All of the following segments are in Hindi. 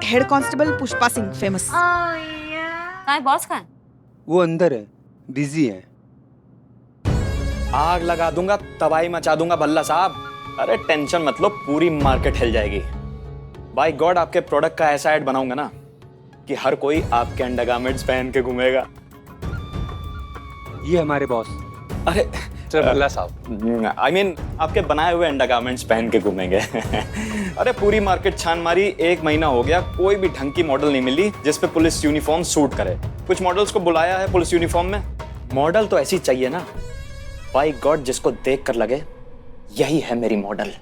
Head constable Pushpa Singh famous. कहाँ है बॉस? कहाँ है? वो अंदर है, बिजी है। आग लगा दूंगा, तबाही मचा दूंगा भल्ला साहब। अरे टेंशन मत लो, पूरी मार्केट हिल जाएगी। बाय गॉड आपके प्रोडक्ट का ऐसा ऐड बनाऊंगा ना कि हर कोई आपके अंडरगारमेंट्स पहन के घूमेगा। ये हमारे बॉस। अरे भल्ला साहब, I mean, आपके बनाए हुए अंडरगारमेंट्स पहन के घूमेंगे। अरे पूरी मार्केट छान मारी, 1 महीना हो गया, कोई भी ढंग की मॉडल नहीं मिली जिसपे पुलिस यूनिफॉर्म सूट करे। कुछ मॉडल्स को बुलाया है पुलिस यूनिफॉर्म में, मॉडल तो ऐसी चाहिए ना बाय गॉड जिसको देख कर लगे यही है मेरी model.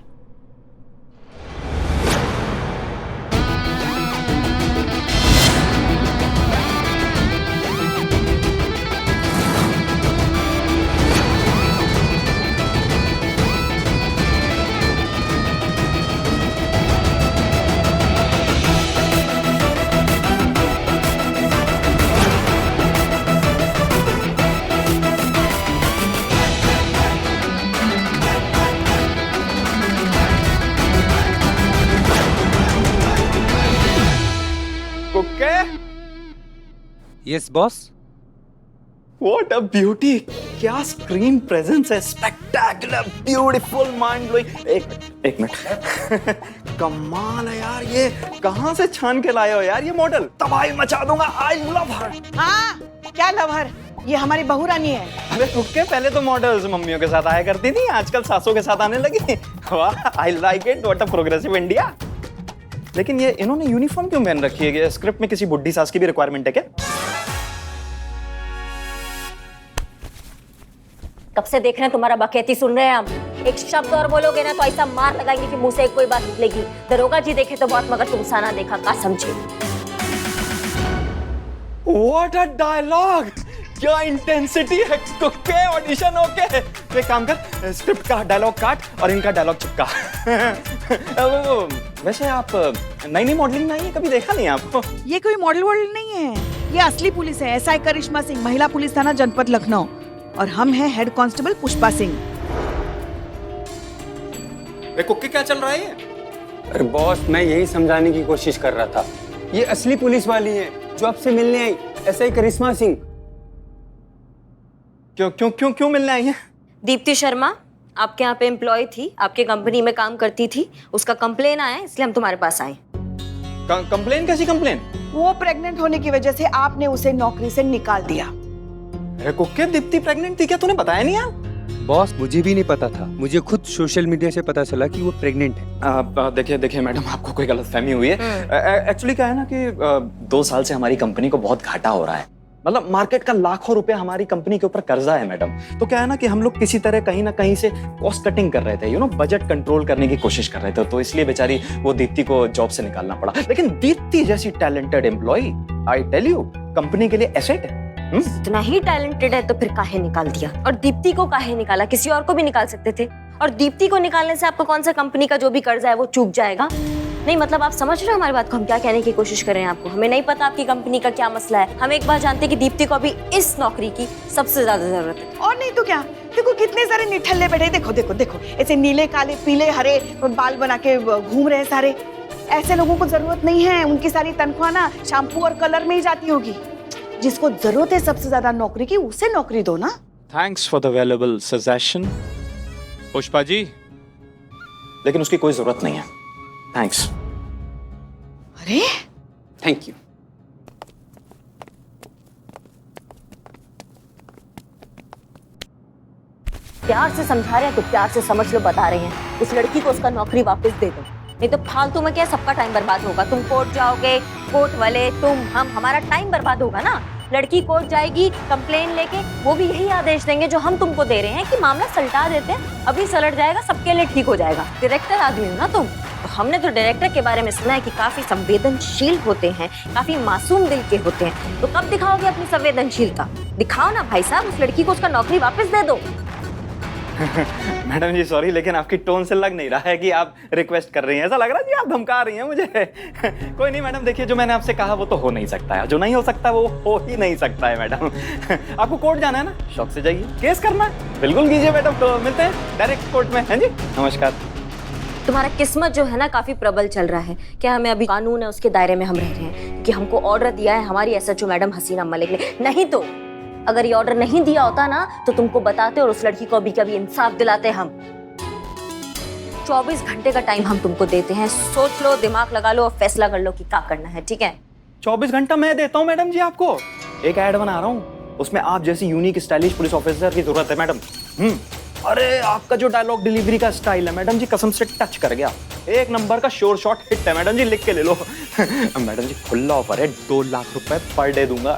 Kukke, yes boss. What a beauty, क्या स्क्रीन प्रेजेंस है, स्पेक्टेकुलर, ब्यूटीफुल, माइंड ब्लोइंग। एक मिनट कमाल है यार, ये कहां से छान के लाए हो यार? ये मॉडल तबाही मचा दूंगा। आई लव हर। हाँ, क्या लवर? ये हमारी बहू रानी है। अरे कुक्के, पहले तो मॉडल्स मम्मियों के साथ आया करती थी, आजकल सासों के साथ आने लगी। वाह, I like it, what a progressive India. लेकिन ये इन्होंने यूनिफॉर्म क्यों पहन रखी है? ये स्क्रिप्ट में किसी बुड्ढी सास की भी रिक्वायरमेंट है क्या? कब से देख रहे हैं तुम्हारा बकैती सुन रहे हैं हम। एक शब्द और बोलोगे ना तो ऐसा मार लगाएंगे कि मुंह से कोई बात निकलेगी। दरोगा जी देखे तो बहुत, मगर तुम साना देखा का समझे। What a dialogue! क्या इंटेंसिटी है कुक्के। Audition okay. तो एक काम कर, स्क्रिप्ट का डायलॉग काट और इनका डायलॉग चिपका। वैसे आप नई मॉडलिंग में आई है, कभी देखा नहीं आपको? ये कोई मॉडल वॉडल नहीं है, ये असली पुलिस है। एसआई करिश्मा सिंह, महिला पुलिस थाना जनपद लखनऊ। और हम हैं हेड कांस्टेबल पुष्पा सिंह। कुक्के क्या चल रहा है? अरे बॉस, मैं यही समझाने की कोशिश कर रहा था। ये असली पुलिस वाली है जो आपसे मिलने आई, एसआई करिश्मा सिंह। क्यों मिलने आई है? दीप्ति शर्मा आपके यहाँ पे एम्प्लॉय थी, आपके कंपनी में काम करती थी, उसका कंप्लेन आया इसलिए हम तुम्हारे पास आए। कंप्लेन? कैसी कंप्लेन? वो प्रेग्नेंट होने की वजह से आपने उसे नौकरी से निकाल दिया। अरे कुक्के, दीप्ति प्रेग्नेंट थी क्या? तूने बताया नहीं यार? बॉस, मुझे भी नहीं पता था, मुझे खुद सोशल मीडिया से पता चला कि वो प्रेग्नेंट है। देखिए मैडम, आपको कोई गलतफहमी हुई है। एक्चुअली क्या है ना कि 2 साल से हमारी कंपनी को बहुत घाटा हो रहा है। मतलब मार्केट का लाखों रुपए हमारी कंपनी के ऊपर कर्जा है मैडम। तो क्या है ना कि हम लोग किसी तरह कहीं ना कहीं से कॉस्ट कटिंग कर रहे थे, बजट कंट्रोल करने की कोशिश कर रहे थे। तो इसलिए बेचारी वो दीप्ति को जॉब से निकालना पड़ा। लेकिन दीप्ति जैसी talented employee, I tell you, company के लिए एसेट है। इतना ही टैलेंटेड है तो फिर काहे निकाल दिया? और दीप्ति को काहे निकाला? किसी और को भी निकाल सकते थे। और दीप्ति को निकालने से आपको कौन सा कंपनी का जो भी कर्जा है वो चूक जाएगा? नहीं, मतलब आप समझ रहे हो हमारी बात को? हम क्या कहने की कोशिश कर रहे हैं आपको? हमें नहीं पता आपकी कंपनी का क्या मसला है। हम एक बात जानते हैं कि दीप्ति को अभी इस नौकरी की सबसे ज्यादा जरूरत है। और नहीं तो क्या, देखो कितने सारे निठल्ले बैठे। देखो देखो देखो, ऐसे नीले काले पीले हरे बाल बना के घूम रहे सारे। ऐसे लोगों को जरूरत नहीं है। उनकी सारी तनख्वाह ना शैम्पू और कलर में ही जाती होगी। जिसको जरूरत है सबसे ज्यादा नौकरी की, उसे नौकरी दो ना। Thanks for the valuable suggestion Pushpa ji, लेकिन उसकी कोई जरूरत नहीं है। थैंक्स। अरे थैंक यू। प्यार से समझा रहे हैं तो प्यार से समझ लो, बता रहे हैं उस लड़की को उसका नौकरी वापस दे दो, नहीं तो फालतू में क्या सबका टाइम बर्बाद होगा। तुम कोर्ट जाओगे, कोर्ट वाले, तुम, हम, हमारा टाइम बर्बाद होगा ना। लड़की कोर्ट जाएगी कंप्लेन लेके, वो भी यही आदेश देंगे जो हम तुमको दे रहे हैं कि मामला सलटा देते हैं, अभी सलट जाएगा, सबके लिए ठीक हो जाएगा। डायरेक्टर आदमी हो ना तुम, तो हमने तो डायरेक्टर के बारे में सुना है कि काफी संवेदनशील होते हैं, काफी मासूम दिल के होते हैं। तो कब दिखाओगे अपनी संवेदनशीलता? दिखाओ ना भाई साहब, उस लड़की को उसका नौकरी वापस दे दो। मैडम जी सॉरी, लेकिन आपकी टोन से लग नहीं रहा है कि आप रिक्वेस्ट कर रही हैं। ऐसा लग रहा है कि आप धमका रही हैं मुझे। कोई नहीं मैडम, देखिए जो मैंने आपसे कहा वो तो हो नहीं सकता है, जो नहीं हो सकता वो हो ही नहीं सकता है मैडम। आपको कोर्ट जाना है ना, शौक से जाइए। केस करना है, बिल्कुल कीजिए मैडम। तो मिलते हैं डायरेक्ट कोर्ट में, हैं जी। नमस्कार। तुम्हारा किस्मत जो है ना काफी प्रबल चल रहा है। क्या हमें अभी कानून है उसके दायरे में हम रह रहे हैं कि हमको ऑर्डर दिया है हमारी एसएचओ मैडम हसीना मलिक ने। नहीं तो अगर ये ऑर्डर नहीं दिया होता ना तो तुमको बताते और उस लड़की को अभी कभी इंसाफ दिलाते हम। 24 घंटे का टाइम हम तुमको देते हैं, सोच लो, दिमाग लगा लो और फैसला कर लो कि क्या करना है, ठीक है? 24 घंटा मैं देता हूँ मैडम जी आपको। एक ऐड बना रहा हूँ, उसमें आप जैसी यूनिक स्टाइलिश पुलिस ऑफिसर की जरूरत है मैडम। अरे आपका जो डायलॉग डिलीवरी का स्टाइल है मैडम जी, कसम से टच कर गया। एक नंबर का शोर शॉट हिट है मैडम जी, लिख के ले लो। मैडम जी खुला ऑफर है, 2 लाख रुपए पर डे दूंगा।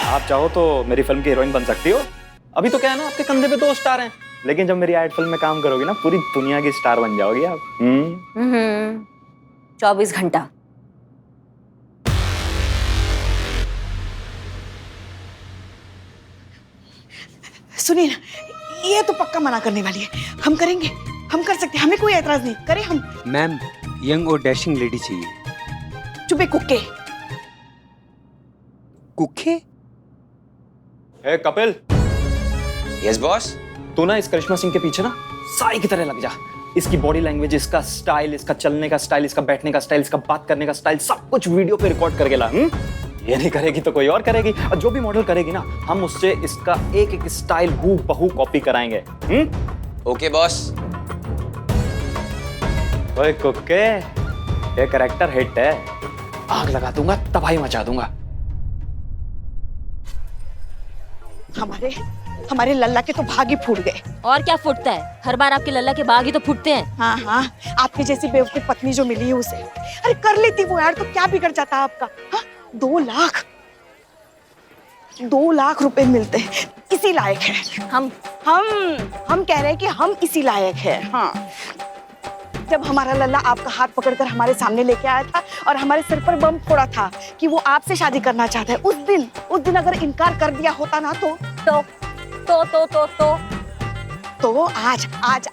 आप चाहो तो मेरी फिल्म की हीरोइन बन सकती हो। अभी तो क्या है ना, आपके कंधे पे 2 स्टार हैं, लेकिन जब मेरी एड फिल्म में काम करोगी ना, पूरी दुनिया की स्टार बन जाओगी आप। 24 घंटा। सुनिए ना, ये तो पक्का मना करने वाली है। हम करेंगे, हम कर सकते हैं, हमें कोई एतराज नहीं, करें हम। मैम, यंग और डैशिंग लेडी चाहिए। चुपे कुक्के। कुखे? ए कपिल, यस बॉस। तू ना इस करिश्मा सिंह के पीछे ना साई की तरह लग जा। इसकी बॉडी लैंग्वेज, इसका स्टाइल, इसका चलने का स्टाइल, इसका बैठने का स्टाइल, इसका बात करने का स्टाइल, सब कुछ वीडियो पे रिकॉर्ड करके ला। ये नहीं करेगी तो कोई और करेगी, और जो भी मॉडल करेगी ना, हम उससे इसका एक एक स्टाइल हूबहू कॉपी कराएंगे। Okay boss. ओए कुक्के, ये कैरेक्टर हिट है, आग लगा दूंगा, तबाही मचा दूंगा। हमारे लल्ला के तो भाग ही फूट गए। और क्या फूटता है, हर बार आपके लल्ला के बाग ही तो फूटते हैं। हाँ हाँ, आपकी जैसी बेवकूफ पत्नी जो मिली है उसे। अरे कर लेती वो यार, तो क्या बिगड़ जाता आपका? हाँ, 2 लाख रुपए मिलते हैं, इसी लायक है हम कह रहे हैं कि हम इसी लायक है। हाँ, जब हमारा लल्ला आपका हाथ पकड़कर हमारे सामने लेके आया था और हमारे सिर पर बम फोड़ा था कि वो आपसे शादी करना चाहता है, उस दिन अगर इनकार कर दिया होता ना तो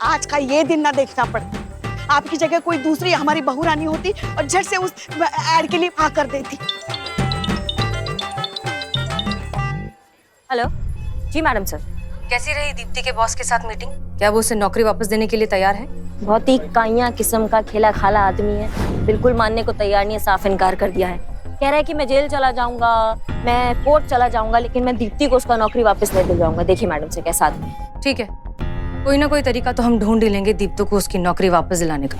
आज का ये दिन ना देखना पड़ता। आपकी जगह कोई दूसरी हमारी बहू रानी होती और झट से उस ऐड के लिए हाँ कर देती। हेलो जी मैडम सर। कैसी रही दीप्ति के बॉस के साथ मीटिंग? क्या वो उसे नौकरी वापस देने के लिए तैयार है? बहुत ही काइया किस्म का खेला खाला आदमी है, बिल्कुल मानने को तैयार नहीं है, साफ इनकार कर दिया है। कह रहा है कि मैं जेल चला जाऊंगा, मैं कोर्ट चला जाऊंगा, लेकिन मैं दीप्ति को उसका नौकरी वापस ले दे जाऊंगा। देखिए मैडम से कैसा आदमी। ठीक है, कोई ना कोई तरीका तो हम ढूंढ ही लेंगे दीप्ति को उसकी नौकरी वापस दिलाने का।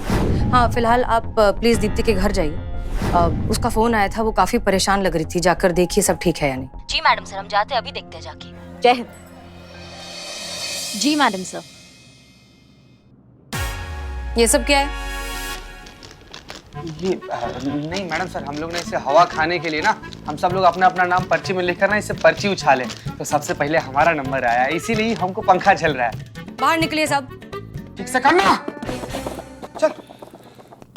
हाँ, फिलहाल आप प्लीज दीप्ति के घर जाइए। उसका फोन आया था, वो काफी परेशान लग रही थी, जाकर देखिए सब ठीक है या नहीं। जी मैडम सर, हम जाते हैं, अभी देखते हैं जाके। जय हिंद। जी मैडम सर। ये सब क्या है? ये नहीं मैडम सर, हम लोग ने इसे हवा खाने के लिए ना, हम सब लोग अपना अपना नाम पर्ची में लिखकर ना इसे पर्ची उछाले, तो सबसे पहले हमारा नंबर आया, इसीलिए हमको पंखा चल रहा है। बाहर निकलिए सब। ठीक से करना। चल।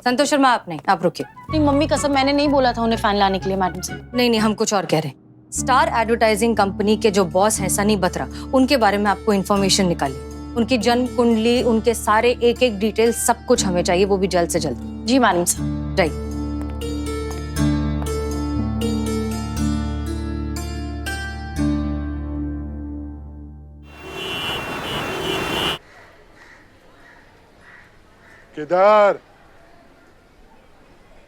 संतोष शर्मा, आप नहीं, आप रुकिए। नहीं मम्मी कसम, मैंने नहीं बोला था उन्हें फैन लाने के लिए मैडम से। नहीं, हम कुछ और कह रहे हैं। स्टार एडवर्टाइजिंग कंपनी के जो बॉस हैं सनी बत्रा, उनके बारे में आपको इन्फॉर्मेशन निकालिए। उनकी जन्म कुंडली, उनके सारे एक एक डिटेल, सब कुछ हमें चाहिए, वो भी जल्द से जल्द। जी मैडम सर। राइट। किधर?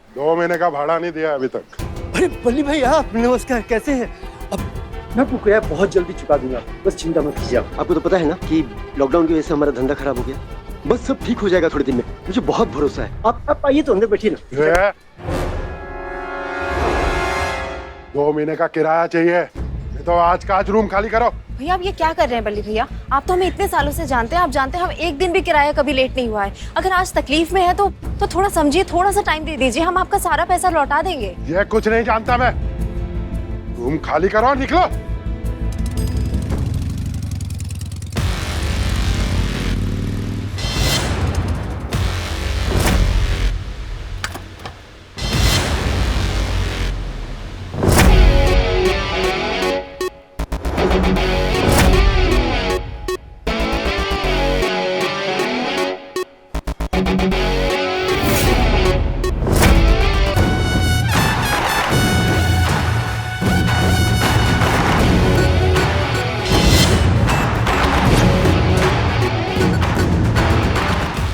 2 महीने का भाड़ा नहीं दिया अभी तक। अरे बल्ली भाई, आप नमस्कार, कैसे हैं? अब मैं आपको क्या बहुत जल्दी चुका दूंगा, बस चिंता मत कीजिए। आपको तो पता है ना कि लॉकडाउन की वजह से हमारा धंधा खराब हो गया, बस सब ठीक हो जाएगा थोड़े दिन में, मुझे बहुत भरोसा है। आप आइए तो अंदर बैठिए ना। 2 महीने का किराया चाहिए, नहीं तो आज का आज रूम खाली करो। भैया आप ये क्या कर रहे हैं बल्ली भैया? आप तो हमें इतने सालों से जानते हैं, आप जानते हैं हम एक दिन भी किराया कभी लेट नहीं हुआ है। अगर आज तकलीफ में है तो थोड़ा समझिए, थोड़ा सा टाइम दे दीजिए, हम आपका सारा पैसा लौटा देंगे। ये कुछ नहीं जानता मैं, रूम खाली करो और निकलो।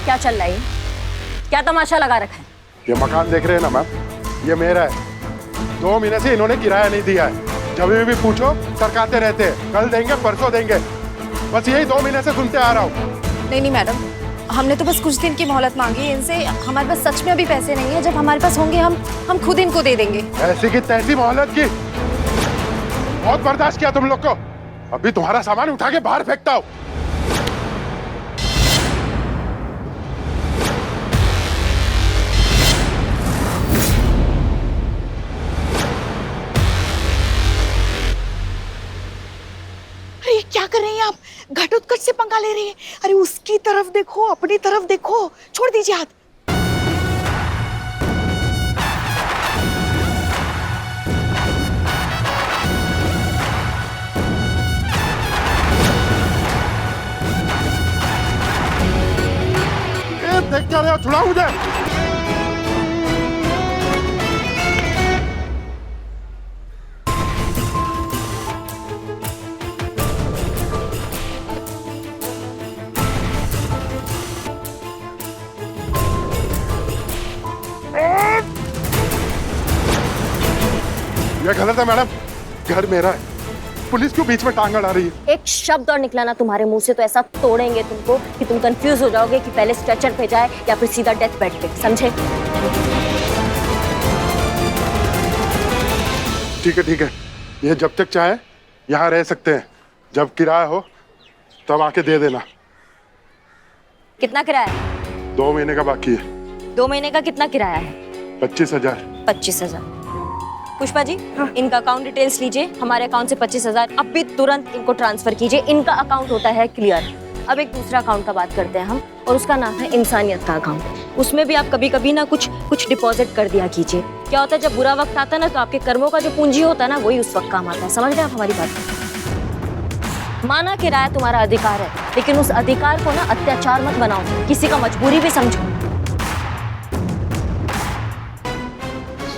क्या चल रहा है? क्या तमाशा लगा रखा है? ये मकान देख रहे हैं ना मैम, ये मेरा है। 2 महीने से इन्होंने किराया नहीं दिया है। जब भी पूछो सरकाते रहते हैं, कल देंगे परसों देंगे, बस यही 2 महीने से सुनते आ रहा हूँ। नहीं मैडम, हमने तो बस कुछ दिन की मोहलत मांगी है इनसे। हमारे पास सच में अभी पैसे नहीं है। जब हमारे पास होंगे हम खुद इनको दे देंगे। ऐसी की तैसी मोहलत की, बहुत बर्दाश्त किया तुम लोग को। अभी तुम्हारा सामान उठा के बाहर फेंकता हूँ। अरे ये क्या कर रही हैं आप? घटोत्कच से पंगा ले रही हैं। अरे उसकी तरफ देखो, अपनी तरफ देखो, छोड़ दीजिए हाथ। देख क्या रहे हो, छुड़ाओ मुझे। ये गलत है मैडम, घर मेरा है, पुलिस क्यों बीच में टांग अड़ा रही है? एक शब्द और निकला ना तुम्हारे मुंह से तो ऐसा तोड़ेंगे तुमको कि तुम कंफ्यूज हो जाओगे कि पहले स्ट्रेचर पे जाए या फिर सीधा डेथ बेड पे, समझे? ठीक है, ये जब तक चाहे यहाँ रह सकते हैं, जब किराया हो तब आके दे देना। कितना किराया? 2 महीने का बाकी है। 2 महीने का कितना किराया है? 25,000। 25,000। पुष्पा जी, इनका अकाउंट डिटेल्स लीजिए, हमारे अकाउंट से 25,000 अभी तुरंत इनको ट्रांसफर कीजिए। इनका अकाउंट होता है क्लियर। अब एक दूसरा अकाउंट का बात करते हैं हम, और उसका नाम है इंसानियत का अकाउंट। उसमें भी आप कभी कभी ना कुछ डिपॉजिट कर दिया कीजिए। क्या होता है, जब बुरा वक्त आता है ना, तो आपके कर्मों का जो पूंजी होता है ना, वही उस वक्त काम आता है। समझ रहे हैं आप हमारी बात? माना किराया तुम्हारा अधिकार है, लेकिन उस अधिकार को ना अत्याचार मत बनाओ, किसी का मजबूरी भी समझो।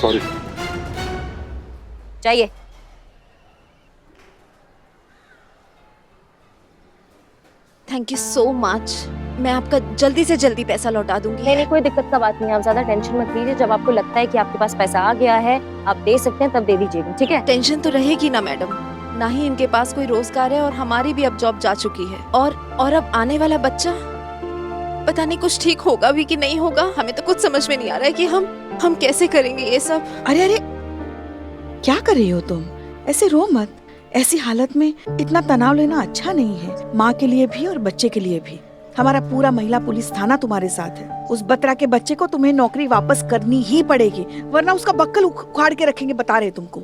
सॉरी। चाहिए? Thank you so much. मैं आपका जल्दी से जल्दी पैसा लौटा दूंगी। नहीं, कोई दिक्कत का बात नहीं है, आप ज्यादा टेंशन मत लीजिए। जब आपको लगता है कि आपके पास पैसा आ गया है, आप दे सकते हैं, तब दे दीजिएगा, ठीक है? टेंशन तो रहेगी ना मैडम, ना ही इनके पास कोई रोजगार है और हमारी भी अब जॉब जा चुकी है। और अब आने वाला बच्चा पता नहीं कुछ ठीक होगा भी कि नहीं होगा। हमें तो कुछ समझ में नहीं आ रहा है कि हम कैसे करेंगे ये सब। अरे क्या कर रही हो तुम? ऐसे रो मत। ऐसी हालत में इतना तनाव लेना अच्छा नहीं है, माँ के लिए भी और बच्चे के लिए भी। हमारा पूरा महिला पुलिस थाना तुम्हारे साथ है। उस बत्रा के बच्चे को तुम्हें नौकरी वापस करनी ही पड़ेगी, वरना उसका बक्कल उखाड़ के रखेंगे, बता रहे तुमको।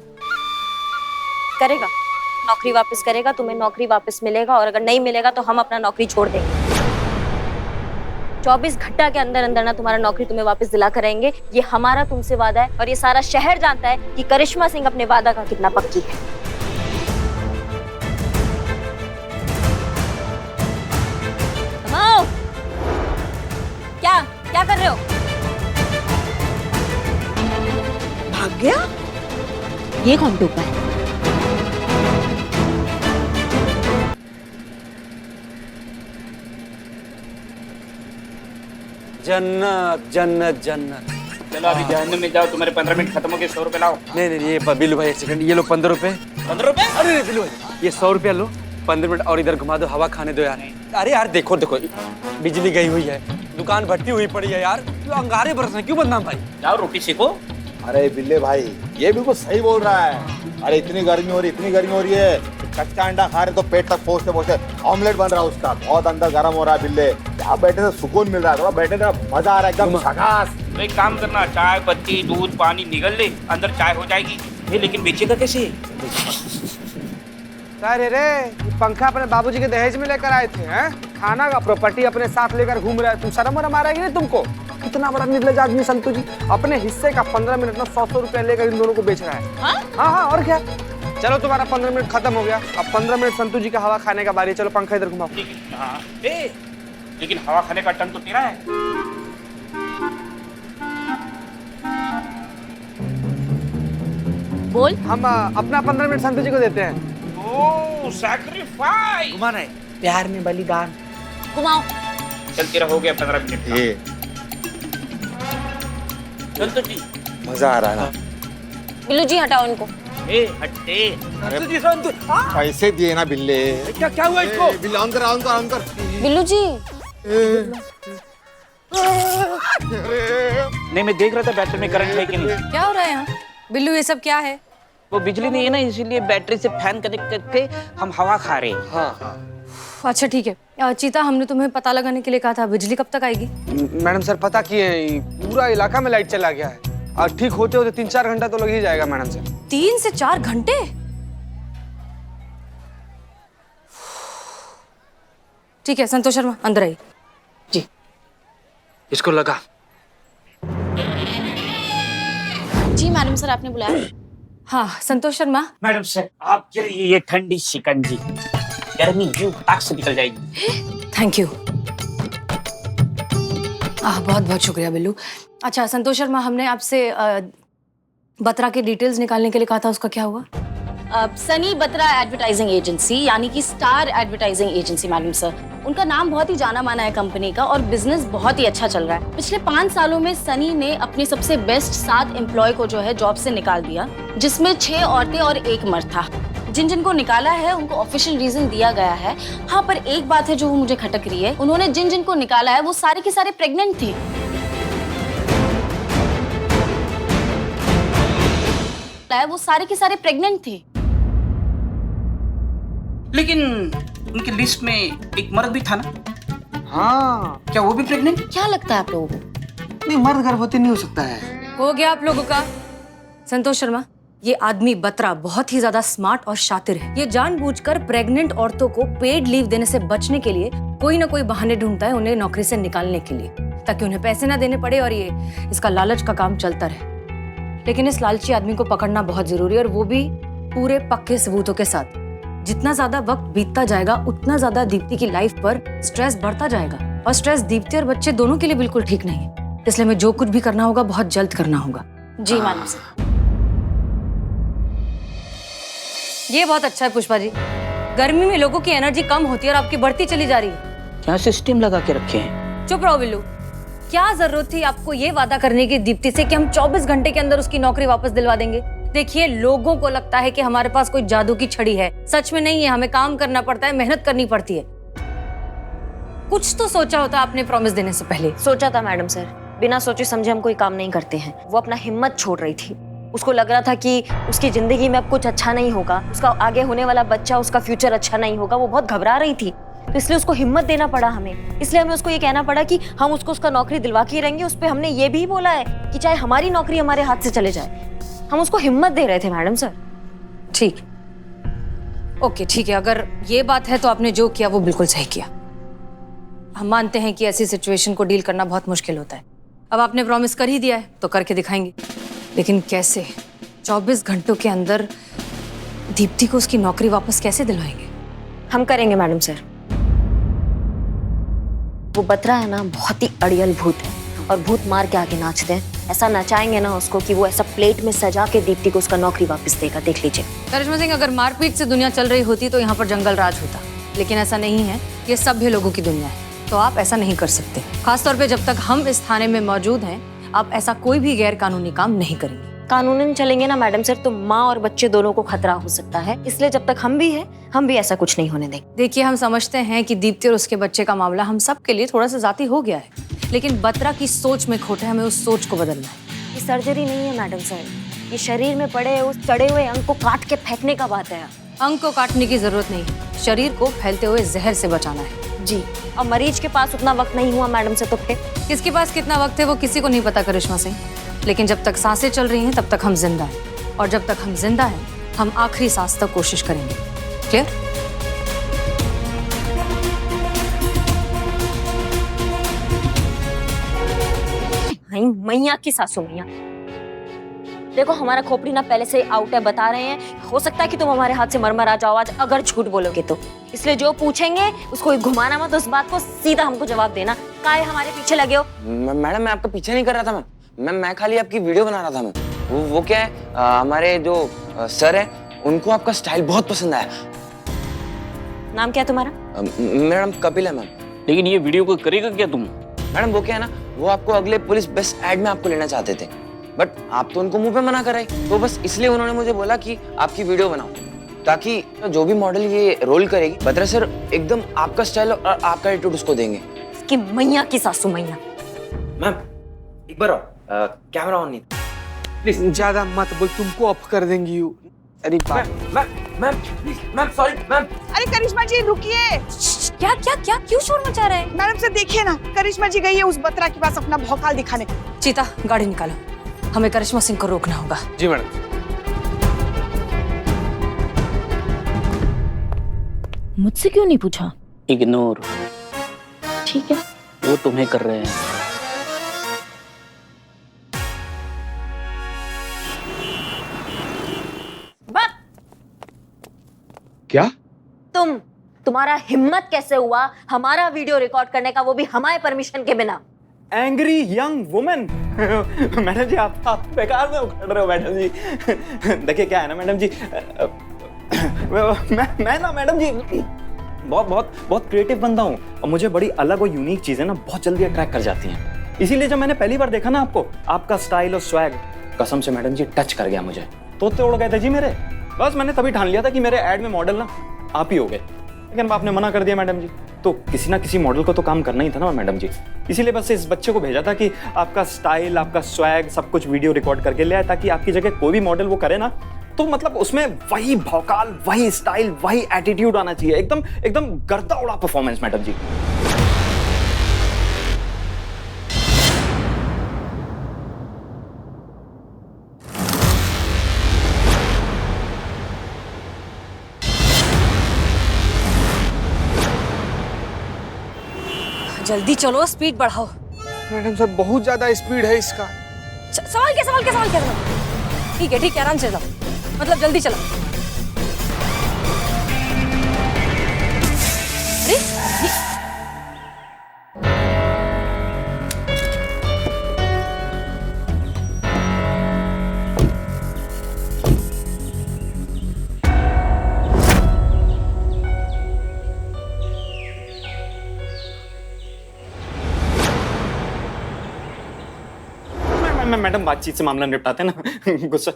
करेगा, नौकरी वापस करेगा, तुम्हें नौकरी वापस मिलेगा, और अगर नहीं मिलेगा तो हम अपना नौकरी छोड़ देंगे। 24 घंटा के अंदर अंदर ना तुम्हारा नौकरी तुम्हें वापस दिला करेंगे। ये हमारा तुमसे वादा है, और ये सारा शहर जानता है कि करिश्मा सिंह अपने वादा का कितना पक्की है। क्या कर रहे हो? भाग गया? ये कौन टोपा है? जन्नत जन्नत जन्नत। चलो अभी जहन्नुम में जाओ, तुम्हारे 15 मिनट खत्म हो गए। 100 रुपए लाओ। नहीं, ये बिल्लू भाई, एक सेकंड, ये लो 15 रुपए। 15 रुपए? अरे नहीं बिल्लू भाई, ये 100 रुपया लो, 15 मिनट और इधर घुमा दो, हवा खाने दो यार। अरे यार देखो, बिजली गई हुई है, दुकान भट्टी हुई पड़ी है यार, क्यों अंगारे बरस रहे, क्यों बदनाम भाई? जाओ रोटी सेको। अरे बिल्ले भाई, ये बिल्कुल सही बोल रहा है। अरे इतनी गर्मी हो रही है, कच्चा अंडा खा रहे तो पेट तक पहुंचते ऑमलेट बन रहा है उसका, बहुत अंदर गर्म हो रहा है। बिल्ले यहाँ बैठे से सुकून मिल रहा है, थोड़ा बैठे ना मजा आ रहा है, एकदम झकास। तो एक काम करना, चाय पत्ती दूध पानी निगल ले, अंदर चाय हो जाएगी। ये लेकिन बेचेगा कैसे? अरे रे, पंखा अपने बाबूजी के दहेज में लेकर आए थे हैं? खाना का प्रॉपर्टी अपने साथ लेकर घूम रहे हैं। तुम शर्म वरम आ रहा है कि नहीं तुमको? कितना बड़ा निर्लज आदमी संतू जी, अपने हिस्से का 15 मिनट में 100 रुपए लेकर इन दोनों को बेच रहा है। हाँ, और क्या? चलो तुम्हारा 15 मिनट खत्म हो गया, अब 15 मिनट संतू जी का हवा खाने का बारी है। चलो पंखा इधर घुमाओ। हाँ, लेकिन हवा खाने का टर्न तो तेरा है। बोल। हम अपना 15 मिनट संतू जी को देते हैं। ओह, सैक्रिफाइस। घुमाना है, प्यार में बलिदान। घुमाओ। चल तेरा हो गया 15 मिनट। चल तो जी। मजा आ रहा है ना। बिल्लू जी हटाओ इनको। ए हटते। पैसे दिए ना बिल्ले। क्या क्या हुआ इसको? बिल्ले ऑन कर ऑन कर ऑन कर। बिल्लू जी नहीं मैं देख रहा था बैटरी में करंट है कि नहीं। क्या हो रहा है यहाँ? बिल्लू ये सब क्या है? वो बिजली नहीं है ना, इसीलिए बैटरी से फैन कनेक्ट करके हम हवा खा रहे हैं। हाँ अच्छा ठीक है। चीता, हमने तुम्हें पता लगाने के लिए कहा था, बिजली कब तक आएगी? मैडम सर पता किए पूरा इलाका में लाइट चला गया है और ठीक होते होते 3-4 घंटा तो लग ही जाएगा मैडम सर। 3 से 4 घंटे? ठीक है संतोष शर्मा अंदर आई। जी इसको लगा। जी मैडम सर आपने बुलाया? हाँ संतोष शर्मा। मैडम सर आपके लिए ये ठंडी शिकंजी, गर्मी यूं फटाक से निकल जाएगी। Thank you. बहुत बहुत शुक्रिया बिल्लू। अच्छा संतोष शर्मा, हमने आपसे बत्रा के डिटेल्स निकालने के लिए कहा था, उसका क्या हुआ? सनी बत्रा एडवर्टाइजिंग एजेंसी यानी कि star advertising agency madam sir, उनका नाम बहुत ही जाना माना है कंपनी का और बिजनेस बहुत ही अच्छा चल रहा है। पिछले 5 सालों में सनी ने अपने सबसे बेस्ट 7 एम्प्लॉय को जो है जॉब से निकाल दिया, जिसमें 6 औरतें और 1 मर्द था। जिन जिनको निकाला है उनको ऑफिशियल रीजन दिया गया है। हाँ पर एक बात है जो मुझे खटक रही है, उन्होंने जिन जिनको निकाला है वो सारे के सारे प्रेग्नेंट थे। वो सारे के सारे प्रेग्नेंट थे। लेकिन उनकी लिस्ट में एक मर्द भी था ना? हाँ क्या वो भी प्रेग्नेंट? क्या लगता है आप लोगों को? नहीं मर्द गर्भवती नहीं हो सकता है। हो गया आप लोगों का। संतोष शर्मा, ये आदमी बत्रा बहुत ही ज्यादा स्मार्ट और शातिर है। ये जानबूझकर प्रेग्नेंट औरतों को पेड लीव देने से बचने के लिए कोई ना कोई बहाने ढूंढता है उन्हें नौकरी से निकालने के लिए, ताकि उन्हें पैसे ना देने पड़े और ये इसका लालच का काम चलता रहे। लेकिन इस लालची आदमी को पकड़ना बहुत जरूरी है, और वो भी पूरे पक्के सबूतों के साथ। जितना ज्यादा वक्त बीतता जाएगा उतना ज्यादा दीप्ति की लाइफ पर स्ट्रेस बढ़ता जाएगा, और स्ट्रेस दीप्ति और बच्चे दोनों के लिए बिल्कुल ठीक नहीं है। इसलिए हमें जो कुछ भी करना होगा बहुत जल्द करना होगा। जी मैडम सर। ये बहुत अच्छा है पुष्पा जी। गर्मी में लोगों की एनर्जी कम होती है और आपकी बढ़ती चली जा रही है। क्या सिस्टम लगा के रखे हैं? चुप रहो बिल्लू। क्या जरूरत थी आपको ये वादा करने की दीप्ति से कि हम 24 घंटे के अंदर उसकी नौकरी वापस दिलवा देंगे? देखिए, लोगों को लगता है कि हमारे पास कोई जादू की छड़ी है। सच में नहीं है। हमें काम करना पड़ता है, मेहनत करनी पड़ती है। कुछ तो सोचा होता आपने प्रॉमिस देने से पहले। सोचा था मैडम सर, बिना सोचे समझे हम कोई काम नहीं करते हैं। वो अपना हिम्मत छोड़ रही थी। उसको लग रहा था कि उसकी जिंदगी में अब कुछ अच्छा नहीं होगा, उसका आगे होने वाला बच्चा, उसका फ्यूचर अच्छा नहीं होगा। वो बहुत घबरा रही थी, तो इसलिए उसको हिम्मत देना पड़ा हमें। इसलिए हमें उसको ये कहना पड़ा कि हम उसको उसका नौकरी दिलवा के रहेंगे। उस पर हमने ये भी बोला है कि चाहे हमारी नौकरी हमारे हाथ से चले जाए। हम उसको हिम्मत दे रहे थे मैडम सर। ठीक, ओके ठीक है। अगर ये बात है तो आपने जो किया वो बिल्कुल सही किया। हम मानते हैं कि ऐसी सिचुएशन को डील करना बहुत मुश्किल होता है। अब आपने प्रॉमिस कर ही दिया है तो करके दिखाएंगे। लेकिन कैसे? 24 घंटों के अंदर दीप्ति को उसकी नौकरी वापस कैसे दिलवाएंगे? हम करेंगे मैडम सर। वो बत्रा है ना, बहुत ही अड़ियल भूत है, और भूत मार के आगे नाचते हैं। ऐसा नचाएंगे ना उसको कि वो ऐसा प्लेट में सजा के दीप्ति को उसका नौकरी वापस देगा। देख लीजिए। करिश्मा सिंह, अगर मारपीट से दुनिया चल रही होती तो यहाँ पर जंगल राज होता, लेकिन ऐसा नहीं है। ये सभ्य लोगों की दुनिया है, तो आप ऐसा नहीं कर सकते। खासतौर पे जब तक हम इस थाने में मौजूद हैं, आप ऐसा कोई भी गैर कानूनी काम नहीं करेंगे। कानूनन चलेंगे ना मैडम सर तो माँ और बच्चे दोनों को खतरा हो सकता है। इसलिए जब तक हम भी हैं, हम भी ऐसा कुछ नहीं होने देंगे। देखिए, हम समझते हैं कि दीप्ति और उसके बच्चे का मामला हम सब के लिए थोड़ा सा जाती हो गया है, लेकिन बत्रा की सोच में खोट है। हमें उस सोच को बदलना है। ये सर्जरी नहीं है मैडम सर, ये शरीर में पड़े उस चढ़े हुए अंग को काट के फेंकने का बात है। अंग को काटने की जरूरत नहीं है, शरीर को फैलते हुए जहर से बचाना है। जी, और मरीज के पास उतना वक्त नहीं हुआ मैडम से, तो फिर किसके पास कितना वक्त है वो किसी को नहीं पता करिश्मा सिंह। लेकिन जब तक सांसें चल रही हैं तब तक हम जिंदा हैं, और जब तक हम जिंदा हैं हम आखिरी सांस तक कोशिश करेंगे। क्लियर? मैया की सासू मैया, देखो हमारा खोपड़ी ना पहले से आउट है, बता रहे हैं। हो सकता है कि तुम हमारे हाथ से मरमर आ जाओ आज, अगर झूठ बोलोगे तो। इसलिए जो पूछेंगे उसको घुमाना मत, उस बात को सीधा हमको जवाब देना। काहे हमारे पीछे लगे हो? मैडम मैं आपका पीछे नहीं कर रहा था मैम। मैं खाली आपकी वीडियो बना रहा था मैम। वो क्या है, हमारे जो सर है उनको आपका स्टाइल बहुत पसंद आया। नाम क्या है तुम्हारा? मैडम कपिल है मैम। लेकिन ये वीडियो को करेगा क्या तुम? मैडम वो क्या है ना, वो आपको अगले पुलिस बेस्ट एड में आपको लेना चाहते थे। बट आप तो उनको मुंह पे मना कराई, तो बस इसलिए उन्होंने मुझे बोला कि आपकी वीडियो बनाओ, ताकि जो भी मॉडल ये रोल करेगी बत्रा सर एकदम आपका स्टाइल और आपका एटीट्यूड उसको देंगे। कि मैया की सासू मैया। मैम एक बार कैमरा ऑन नहीं, प्लीज ज्यादा मत बोल, तुमको ऑफ कर देंगी यू। अरे ma'am please ma'am, sorry ma'am. अरे करिश्मा जी रुकिए। क्या क्या क्या क्यों शोर मचा रहे हैं? मैडम से देखिए ना, करिश्मा जी गई है उस बत्रा के पास अपना भौकाल दिखाने। चीता गाड़ी निकालो, हमें करिश्मा सिंह को रोकना होगा। जी मैडम। मुझसे क्यों नहीं पूछा? इग्नोर, ठीक है। वो तुम्हें कर रहे हैं। क्या? तुम्हारा हिम्मत कैसे हुआ हमारा वीडियो रिकॉर्ड करने का, वो भी हमारे परमिशन के बिना? Angry young women. मैडम जी आप बेकार में उखड़ रहे हो मैडम जी। देखिए क्या है ना मैडम जी, मैं ना मैडम जी बहुत क्रिएटिव बंदा हूँ और मुझे बड़ी अलग और यूनिक चीजें ना बहुत जल्दी अट्रैक्ट कर जाती हैं। इसीलिए जब मैंने पहली बार देखा ना आपको, आपका स्टाइल और स्वैग कसम से मैडम जी टच कर गया मुझे। तोते उड़ गए थे जी मेरे। बस मैंने तभी ठान लिया था कि मेरे एड में मॉडल ना आप ही हो गए, लेकिन आपने मना कर दिया मैडम जी। तो किसी ना किसी मॉडल को तो काम करना ही था ना मैडम जी, इसीलिए बस इस बच्चे को भेजा था कि आपका स्टाइल, आपका स्वैग सब कुछ वीडियो रिकॉर्ड करके ले आए, ताकि आपकी जगह कोई भी मॉडल वो करे ना तो मतलब उसमें वही भौकाल, वही स्टाइल, वही एटीट्यूड आना चाहिए। एकदम एकदम गर्दा उड़ा परफॉर्मेंस मैडम जी। जल्दी चलो, स्पीड बढ़ाओ। मैडम सर बहुत ज्यादा स्पीड है इसका। सवाल क्या? ठीक है आराम से जाओ, मतलब जल्दी चलो। अरे मैडम बातचीत से मामला निपटाते हैं ना। गुस्सा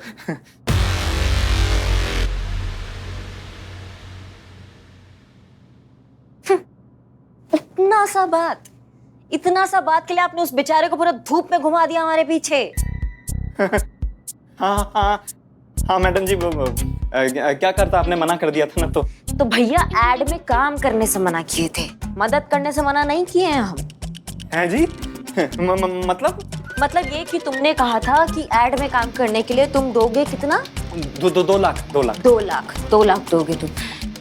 इतना सा बात के लिए आपने उस बेचारे को पूरा धूप में घुमा दिया हमारे पीछे। हाँ मैडम जी, क्या करता, आपने मना कर दिया था ना। तो भैया एड में काम करने से मना किए थे, मदद करने से मना नहीं किए हैं हम। हैं जी? मतलब ये कि तुमने कहा था कि एड में काम करने के लिए तुम दोगे कितना? 2 लाख। 2 लाख दोगे तुम।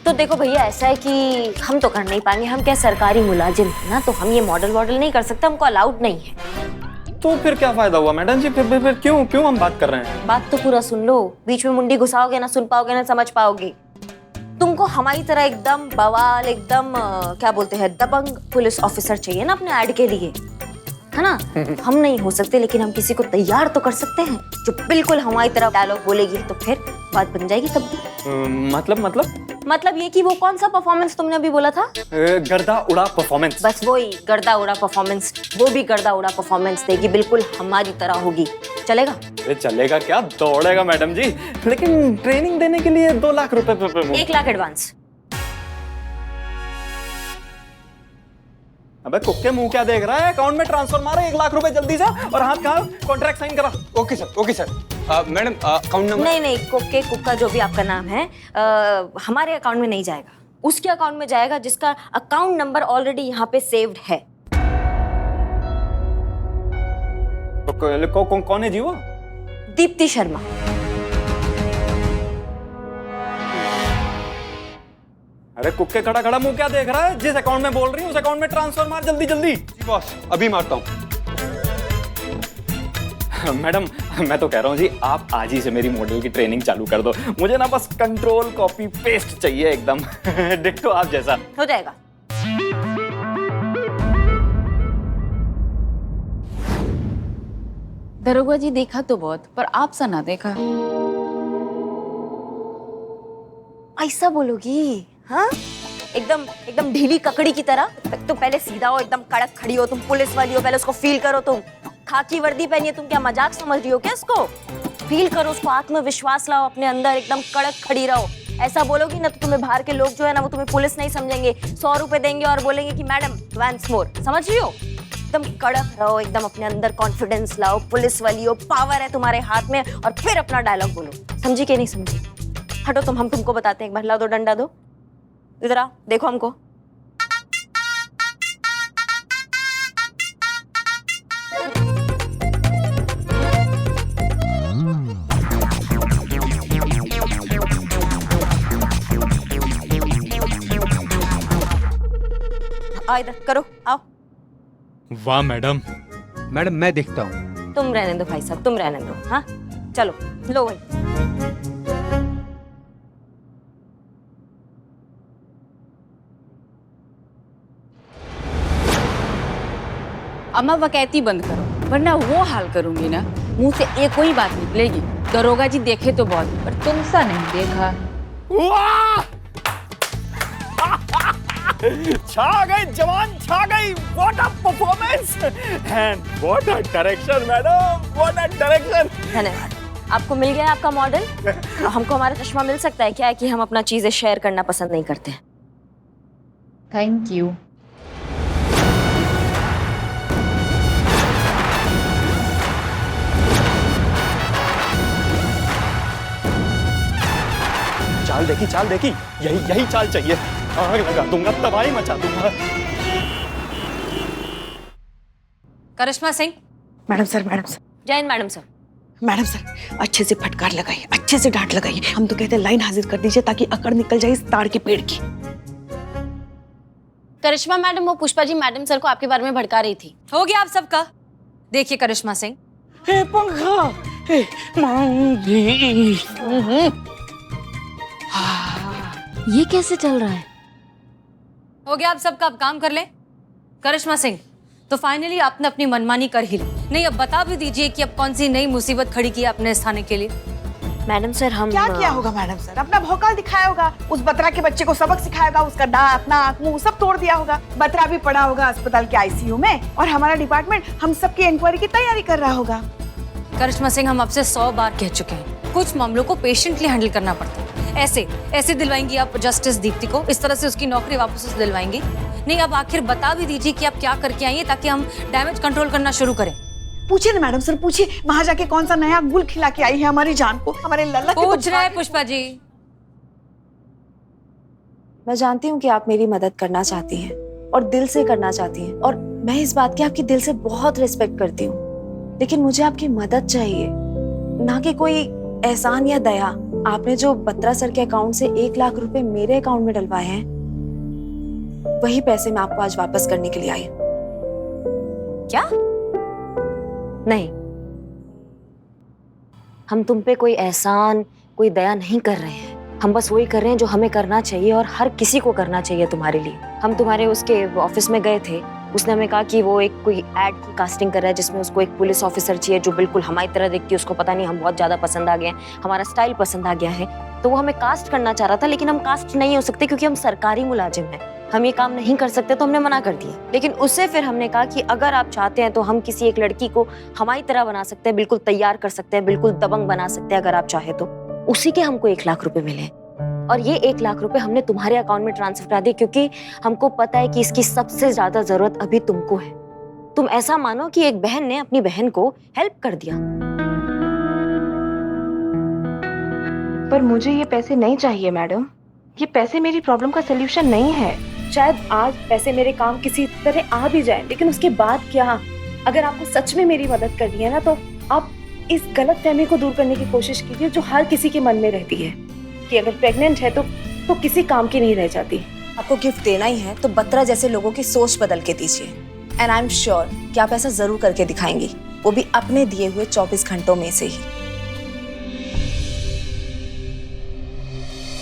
तो देखो भैया, ऐसा है कि हम तो कर नहीं पाएंगे, हम क्या सरकारी मुलाजिम है ना, तो हम ये मॉडल नहीं कर सकते, हमको अलाउड नहीं है। तो फिर क्या फायदा हुआ मैडम जी? फिर क्यों हम बात कर रहे हैं? बात तो पूरा सुन लो, बीच में मुंडी घुसाओगे ना सुन पाओगे ना समझ पाओगे। तुमको हमारी तरह एकदम बवाल, एकदम क्या बोलते हैं, दबंग पुलिस ऑफिसर चाहिए ना अपने ऐड के लिए, है ना? हम नहीं हो सकते, लेकिन हम किसी को तैयार तो कर सकते हैं जो बिल्कुल हमारी तरह डायलॉग बोलेगी, तो फिर बात बन जाएगी तब भी। मतलब ये कि वो कौन सा परफॉर्मेंस तुमने अभी बोला था? गर्दा उड़ा परफॉर्मेंस। बस वही गर्दा उड़ा परफॉर्मेंस, वो भी गर्दा उड़ा परफॉर्मेंस देगी, बिल्कुल हमारी तरह होगी। चलेगा? अरे चलेगा क्या, दौड़ेगा मैडम जी, लेकिन ट्रेनिंग देने के लिए 2 लाख रुपए। 1 लाख एडवांस। अबे कुक्के मुंह क्या देख रहा है, अकाउंट में ट्रांसफर मारो 1 लाख रुपए जल्दी से, और हाथ कहाँ, कॉन्ट्रैक्ट साइन करा। Okay sir. Madam account number. नहीं, कुक्के कुक्का जो भी आपका नाम है, हमारे अकाउंट में नहीं जाएगा, उसके अकाउंट में जाएगा जिसका अकाउंट नंबर ऑलरेडी यहाँ पे सेव्ड है। कौन है जी वो? दीप्ति शर्मा। अरे कुक्के खड़ा मुंह क्या देख रहा है, जिस अकाउंट में बोल रही हूँ उस अकाउंट में ट्रांसफर मार जल्दी। जी बॉस, अभी मारता हूँ। मैडम मैं तो कह रहा हूँ जी, आप आज ही से मेरी मॉडल की ट्रेनिंग चालू कर दो, मुझे ना बस कंट्रोल कॉपी पेस्ट चाहिए एकदम। डिट्टो आप जैसा। हो जाएगा। दरोगा जी देखा तो बहुत, पर आप सा ना देखा। ऐसा बोलोगी? हाँ, एकदम ढीली ककड़ी की तरह। तो पहले सीधा हो, एकदम कड़क खड़ी हो, तुम पुलिस वाली हो, पहले उसको फील करो तुम। खाकी वर्दी पहनी है, तुम क्या मजाक समझ रही हो क्या इसको? फील करो उसको, आत्मविश्वास लाओ अपने अंदर, एकदम कड़क खड़ी रहो। ऐसा बोलोगी ना तो तुम्हें बाहर के लोग जो है ना वो तुम्हें पुलिस नहीं समझेंगे, 100 रुपए देंगे और बोलेंगे कि मैडम वंस मोर, समझ रही हो? एकदम कड़क रहो, एकदम अपने अंदर कॉन्फिडेंस लाओ, पुलिस वाली हो, पावर है तुम्हारे हाथ में, और फिर अपना डायलॉग बोलो। समझी कि नहीं समझी? हटो तुम, हम तुमको बताते हैं। एक बार लाओ, दो डंडा दो, इधर आओ, देखो हमको। आओ इधर, करो, आओ। वाह मैडम। मैडम मैं देखता हूँ। तुम रहने दो भाई साहब, तुम रहने दो। हाँ चलो, लो भाई। अम्मा वकैती बंद करो, वरना वो हाल करूंगी ना, मुंह से एक कोई बात निकलेगी। दरोगा जी देखे तो बहुत, पर तुमसा नहीं देखा। वाह! छा गई जवान, छा गई। What a performance and what a direction madam, what a direction. धन्यवाद। आपको मिल गया आपका मॉडल? हमको हमारा चश्मा मिल सकता है क्या? है कि हम अपना चीजें शेयर करना पसंद नहीं करते हैं। Thank you. चाल देखी, यही चाल चाहिए। आग लगा दूंगा, तबाही मचा दूंगा। Karishma Singh. Madam sir, madam sir. Jain madam sir. Madam sir, अच्छे से फटकार लगाइए, अच्छे से डांट लगाइए। हम तो कहते हैं लाइन हाजिर कर दीजिए ताकि अकड़ निकल जाए इस ताड़ के पेड़ की। करिश्मा मैडम, वो पुष्पा जी मैडम सर को आपके बारे में भड़का रही थी। हो गया आप सबका? देखिए करिश्मा सिंह, पंखा ये कैसे चल रहा है? हो गया आप सबका, अब काम कर ले। करिश्मा सिंह, तो फाइनली आपने अपनी मनमानी कर ही ली। नहीं, अब बता भी दीजिए कि अब कौन सी नई मुसीबत खड़ी की अपने इस थाने के लिए। मैडम सर, हम क्या किया होगा मैडम सर? अपना भौकाल दिखाया होगा, उस बत्रा के बच्चे को सबक सिखाया होगा, उसका दांत, नाक, मुंह सब तोड़ दिया होगा। बत्रा भी पड़ा होगा अस्पताल के आईसीयू में, और हमारा डिपार्टमेंट हम सबकी इंक्वायरी की तैयारी कर रहा होगा। करिश्मा सिंह, हम आपसे 100 बार कह चुके हैं, कुछ मामलों को पेशेंटली हैंडल करना पड़ता है। ऐसे दिलवाएंगी आप जस्टिस दीप्ति को? इस तरह से उसकी नौकरी वापस से दिलवाएंगी? नहीं, अब आखिर बता भी दीजिए कि आप क्या करके आई हैं ताकि हम डैमेज कंट्रोल करना शुरू करें। पूछिए ना मैडम सर, पूछिए वहां जाके कौन सा नया गुल खिला के आई है हमारी जान को, हमारे लल्ला के। पूछ रहा है पुष्पा जी। मैं जानती हूँ कि आप मेरी मदद करना चाहती हैं और दिल से करना चाहती हैं, और मैं इस बात की आपकी दिल से बहुत रिस्पेक्ट करती हूँ, लेकिन मुझे आपकी मदद चाहिए, ना कि कोई एहसान या दया। आपने जो बत्रा सर के अकाउंट से 1 लाख रुपए मेरे अकाउंट में डलवाए हैं, वही पैसे मैं आपको आज वापस करने के लिए आई। क्या? नहीं, हम तुम पे कोई एहसान, कोई दया नहीं कर रहे हैं। हम बस वही कर रहे हैं जो हमें करना चाहिए और हर किसी को करना चाहिए तुम्हारे लिए। हम तुम्हारे उसके ऑफिस में गए थे, उसने हमें कहा कि वो एक कोई एड की कास्टिंग कर रहा है जिसमें उसको एक पुलिस ऑफिसर चाहिए जो बिल्कुल हमारी तरह दिखती है। उसको पता नहीं हम बहुत ज्यादा पसंद आ गए हैं, हमारा स्टाइल पसंद आ गया है, तो वो हमें कास्ट करना चाह रहा था, लेकिन हम कास्ट नहीं हो सकते क्योंकि हम सरकारी मुलाजिम हैं, हम ये काम नहीं कर सकते, तो हमने मना कर दिया। लेकिन उससे फिर हमने कहा कि अगर आप चाहते हैं तो हम किसी एक लड़की को हमारी तरह बना सकते हैं, बिल्कुल तैयार कर सकते हैं, बिल्कुल दबंग बना सकते हैं अगर आप चाहे तो। उसी के हमको 1 लाख रुपए मिले, और ये 1 लाख रुपए हमने तुम्हारे अकाउंट में ट्रांसफर करा दिए क्योंकि हमको पता है कि इसकी सबसे ज्यादा जरूरत अभी तुमको है। तुम ऐसा मानो कि एक बहन ने अपनी बहन को हेल्प कर दिया। पर मुझे ये पैसे नहीं चाहिए मैडम, ये पैसे मेरी प्रॉब्लम का सलूशन नहीं है। शायद आज पैसे मेरे काम किसी तरह आ भी जाए, लेकिन उसके बाद क्या? अगर आपको सच में मेरी मदद करनी है ना, तो आप इस गलतफहमी को दूर करने की कोशिश कीजिए जो हर किसी के मन में रहती है कि अगर प्रेग्नेंट है तो किसी काम की नहीं रह जाती। आपको गिफ्ट देना ही है तो बत्रा जैसे लोगों की सोच बदल के दीजिए, एंड आई एम श्योर कि आप ऐसा जरूर करके दिखाएंगी, वो भी अपने दिए हुए 24 घंटों में से ही।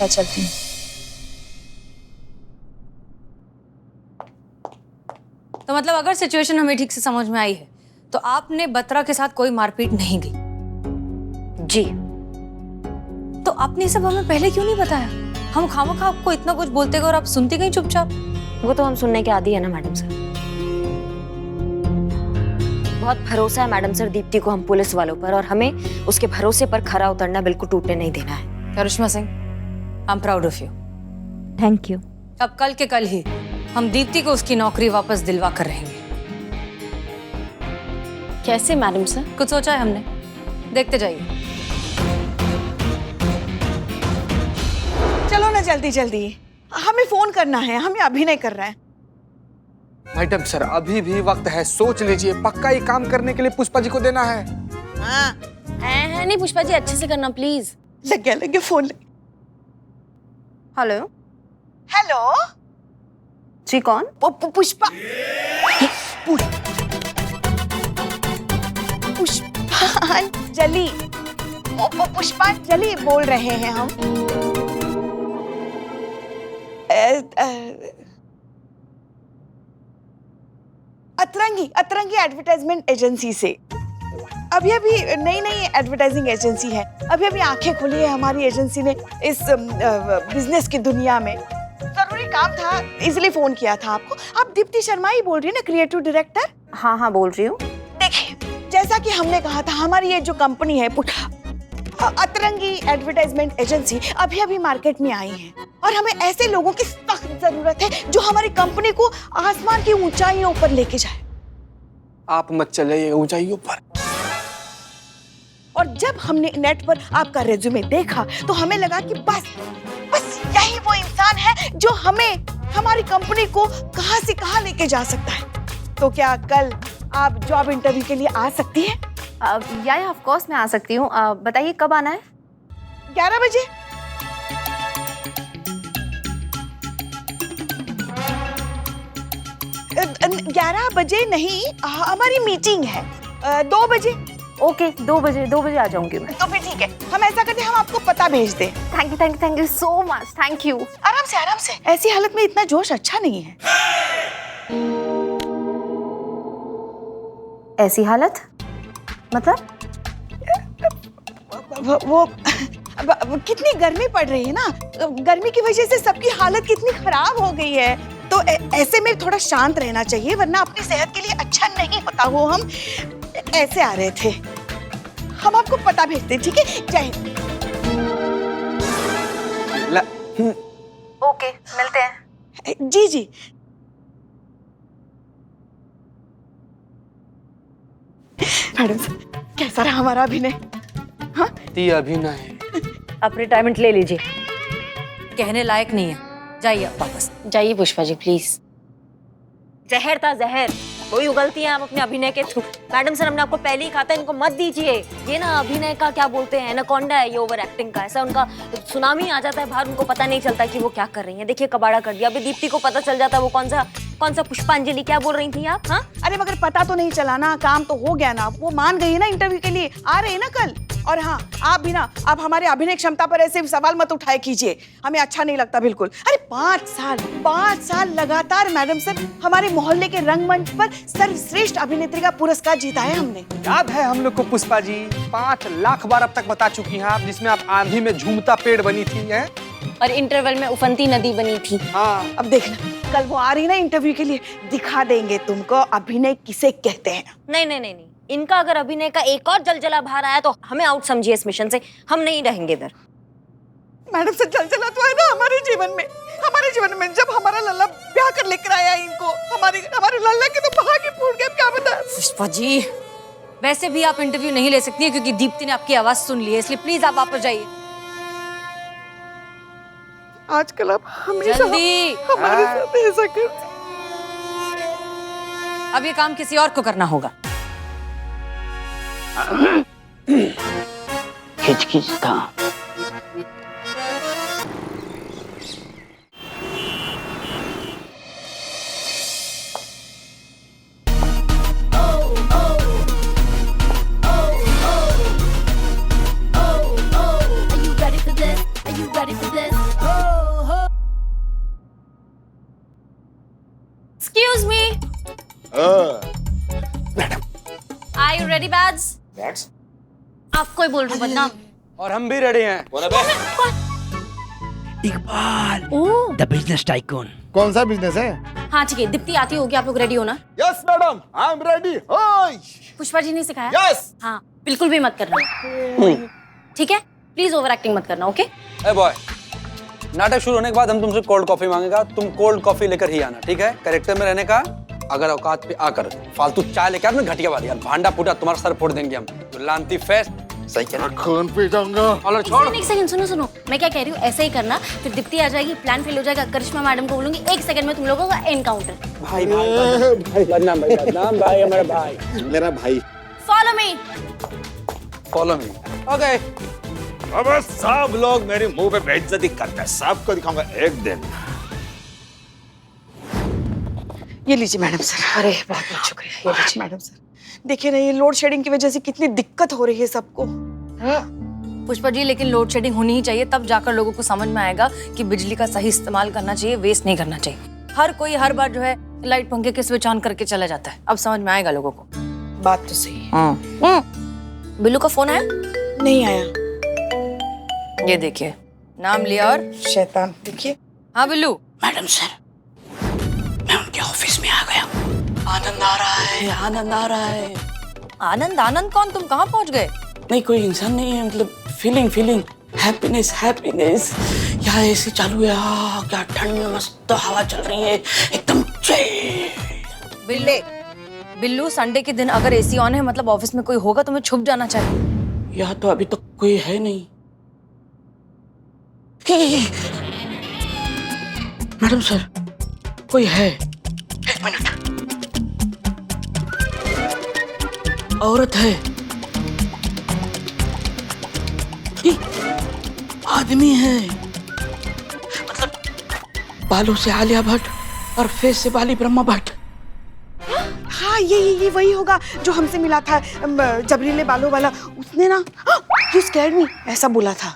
मैं चलती हूँ। तो मतलब अगर सिचुएशन हमें ठीक से समझ में आई है तो आपने बत्रा के साथ कोई मारपीट नहीं की? जी। तो आपने ये सब हमें पहले क्यों नहीं बताया? हम खामखा आपको इतना कुछ बोलते गए और आप सुनते गई चुपचाप। वो तो हम सुनने के आदी है ना मैडम सर। बहुत भरोसा है मैडम सर दीप्ति को हम पुलिस वालों पर, और हमें उसके भरोसे पर खरा उतरना बिल्कुल टूटने नहीं देना है। Karishma Singh, I am proud of you. Thank you. अब कल के कल ही हम दीप्ति को उसकी नौकरी वापस दिलवा कर रहेंगे। कैसे मैडम सर? कुछ सोचा है हमने, देखते जाइए। चलो ना जल्दी जल्दी, हमें फोन करना है, हमें अभिनय कर रहा है। मैडम सर अभी भी वक्त है, सोच लीजिए, पक्का ये काम करने के लिए पुष्पा जी को देना है। हाँ है नहीं पुष्पा जी, अच्छे से करना प्लीज। लग गया फोन। हेलो हेलो जी, कौन? पुष्पा पुष्पांजलि, पुष्पांजलि बोल रहे हैं हम। अतरंगी एडवर्टाइजमेंट एजेंसी से। अभी नई एडवर्टाइजिंग एजेंसी है, अभी आंखें खुली है हमारी एजेंसी ने इस बिजनेस की दुनिया में। जरूरी काम था इसलिए फोन किया था आपको। आप दीप्ति शर्मा ही बोल रही है ना, क्रिएटिव डायरेक्टर? हाँ बोल रही हूँ। देखिए, जैसा कि हमने कहा था, हमारी ये जो कंपनी है अतरंगी एडवर्टाइजमेंट एजेंसी अभी मार्केट में आई है, और हमें ऐसे लोगों की सख्त जरूरत है जो हमारी कंपनी को आसमान की ऊंचाइयों पर लेके जाए। आप मत चलिए ऊंचाइयों पर। और जब हमने नेट पर आपका रेज्यूमे देखा तो हमें लगा कि बस यही वो इंसान है जो हमें हमारी कंपनी को कहां से कहां लेके जा सकता है। तो क्या कल आप जॉब इंटरव्यू के लिए आ सकती हैं? या ऑफ कोर्स मैं आ सकती हूँ। बताइए कब आना है? 11 बजे। अ, 11 बजे नहीं, हमारी मीटिंग है 2 बजे। ओके, 2 बजे आ जाऊंगी मैं। तो फिर ठीक है, हम ऐसा करते हैं, हम आपको पता भेज दें। Thank you so much. Thank you. आराम से। ऐसी हालत में इतना जोश अच्छा नहीं है। ऐसी हालत मतलब? वो कितनी गर्मी पड़ रही है ना, गर्मी की वजह से सबकी हालत कितनी खराब हो गई है। तो ऐसे में थोड़ा शांत रहना चाहिए, वरना अपनी सेहत के लिए अच्छा नहीं होता। वो हम ऐसे आ रहे थे, हम आपको पता भेजते, ठीक है? जय हिंद। ओके, मिलते हैं। जी। मैडम कैसा रहा हमारा अभिनय? हाँ, अभिनय। अब रिटायरमेंट ले लीजिए। कहने लायक नहीं है, जाइए आप वापस। जाइए पुष्पा जी प्लीज। जहर था जहर, कोई उगलती हैं आप अपने अभिनय के थ्रू। मैडम सर, हमने आपको पहले ही कहा था इनको मत दीजिए। ये ना अभिनय का क्या बोलते हैं, एनाकोंडा है ये ओवर एक्टिंग का। ऐसा उनका सुनामी आ जाता है बाहर, उनको पता नहीं चलता कि वो क्या कर रही हैं। देखिए कबाड़ा कर दिया। अभी दीप्ति को पता चल जाता है वो कौन सा पुष्पांजलि क्या बोल रही थी आप? हाँ, अरे मगर पता तो नहीं चला ना, काम तो हो गया ना। वो मान गई है ना, इंटरव्यू के लिए आ रहे हैं ना कल। और हाँ, आप भी ना आप हमारे अभिनय क्षमता पर ऐसे सवाल मत उठाए कीजिए, हमें अच्छा नहीं लगता बिल्कुल। अरे 5 साल लगातार मैडम सर हमारे मोहल्ले के रंगमंच पर सर्वश्रेष्ठ अभिनेत्री का पुरस्कार जीता है हमने। याद है हम लोग को पुष्पा जी? 5 लाख बार अब तक बता चुकी हैं आप, जिसमें आप आंधी में झूमता पेड़ बनी थी है, और इंटरवल में उफनती नदी बनी थी। हाँ, अब देखना, कल वो आ रही ना इंटरव्यू के लिए, दिखा देंगे तुमको अभिनय किसे कहते हैं। नहीं, इनका अगर अभिनय का एक और जलजला बाहर आया तो हमें आउट समझिए इस मिशन से। हम नहीं रहेंगे इधर। मैडम से जलजला तो है ना हमारे जीवन में। जब हमारा लल्ला ब्याह कर लेकर आया इनको, हमारे लल्ला के तो भाग्य फूट गया, क्या बता। पुष्पा जी, वैसे भी आप इंटरव्यू नहीं ले सकती है क्योंकि दीप्ति ने आपकी आवाज सुन ली है, इसलिए प्लीज आप वापस जाइए। आजकल आप हमेशा जल्दी हमारे साथ ऐसा कर। अब ये काम किसी और को करना होगा। खिचखिच था। Excuse me. Are you ready, Bads? आपको ही बोल रही हूँ बदनाम। और हम भी रेडी हैं। Iqbal, the business tycoon. कौन सा बिजनेस है? हाँ ठीक है, दीप्ति आती होगी, आप लोग रेडी हो ना? Yes madam, I am ready. Pushpa ji ने सिखाया? यस। हाँ, बिल्कुल भी मत करना, ठीक है? प्लीज ओवर एक्टिंग मत करना, ओके? ए बॉय, नाटक शुरू होने के बाद हम तुमसे कोल्ड कॉफी मांगेगा, तुम कोल्ड कॉफी लेकर ही आना, ठीक है? कैरेक्टर में रहने का, अगर औकात पे आकर फालतू चाय लेकर आपने घटिया वाली यार, भांडा फूटा तुम्हारा सर फोड़ देंगे हम। तो लांती फेस्ट सही कह रहा, खून पी जाऊंगा। और छोड़। एक सेकंड, सुनो, मैं क्या कह रही हूँ, ऐसे ही करना, फिर दीप्ति आ जाएगी, प्लान फेल हो जाएगा, करिश्मा मैडम को बोलूंगी, 1 सेकंड में तुम लोगों का एनकाउंटर। भाई बदनाम भाई हमारा भाई, मेरा भाई। Follow me. ओके। अब सब लोग मेरे मुंह पे बेइज्जती करते हैं, सबको दिखाऊंगा एक दिन। ये लीजिए मैडम सर। अरे बहुत बहुत शुक्रिया। ये लीजिए मैडम सर। देखिए ना, ये लोड शेडिंग की वजह से कितनी दिक्कत हो रही है सबको। पुष्पा जी, लेकिन लोड शेडिंग होनी ही चाहिए, तब जाकर लोगों को समझ में आएगा कि बिजली का सही इस्तेमाल करना चाहिए, वेस्ट नहीं करना चाहिए। हर कोई हर बार जो है लाइट पंखे के स्विच ऑन करके चला जाता है, अब समझ में आएगा लोगों को। बात तो सही है। बिल्लू का फोन आया? नहीं आया। ये देखिए, नाम लिया और शैतान। देखिए। हाँ बिल्लू। मैडम सर, मैं उनके ऑफिस में आ गया। आनंद आ रहा है, आनंद आ रहा है। आनंद? आनंद कौन? तुम कहाँ पहुँच गए? नहीं, कोई इंसान नहीं है, मतलब फीलिंग हैप्पीनेस। यहाँ एसी चालू है, क्या ठंड, मस्त हवा चल रही है, एकदम चिल। बिल्लू, संडे के दिन अगर एसी ऑन है मतलब ऑफिस में कोई होगा, तुम्हें छुप जाना चाहिए। यहाँ तो अभी तक कोई है नहीं। मैडम सर, कोई है। 1 मिनट। औरत है, आदमी है, मतलब बालों से आलिया भट्ट और फेस से बाली ब्रह्मा भट्ट। हाँ, ये वही होगा जो हमसे मिला था, जबरीले बालों वाला। उसने ना यू स्कैर्ड मी ऐसा बोला था।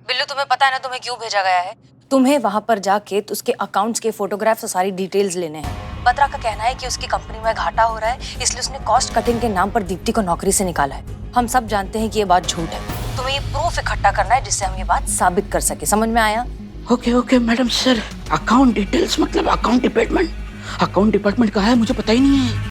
बिल्लू, तुम्हें पता है ना तुम्हें क्यों भेजा गया है? तुम्हें वहां पर जाके उसके अकाउंट्स के फोटोग्राफ्स और सारी डिटेल्स लेने हैं। बत्रा का कहना है कि उसकी कंपनी में घाटा हो रहा है, इसलिए उसने कॉस्ट कटिंग के नाम पर दीप्ति को नौकरी से निकाला है। हम सब जानते हैं कि ये बात झूठ है, तुम्हें ये प्रूफ इकट्ठा करना है जिससे हम ये बात साबित कर सके। समझ में आया? Okay madam sir. Account details मतलब अकाउंट डिपार्टमेंट कहाँ है, मुझे पता ही नहीं है।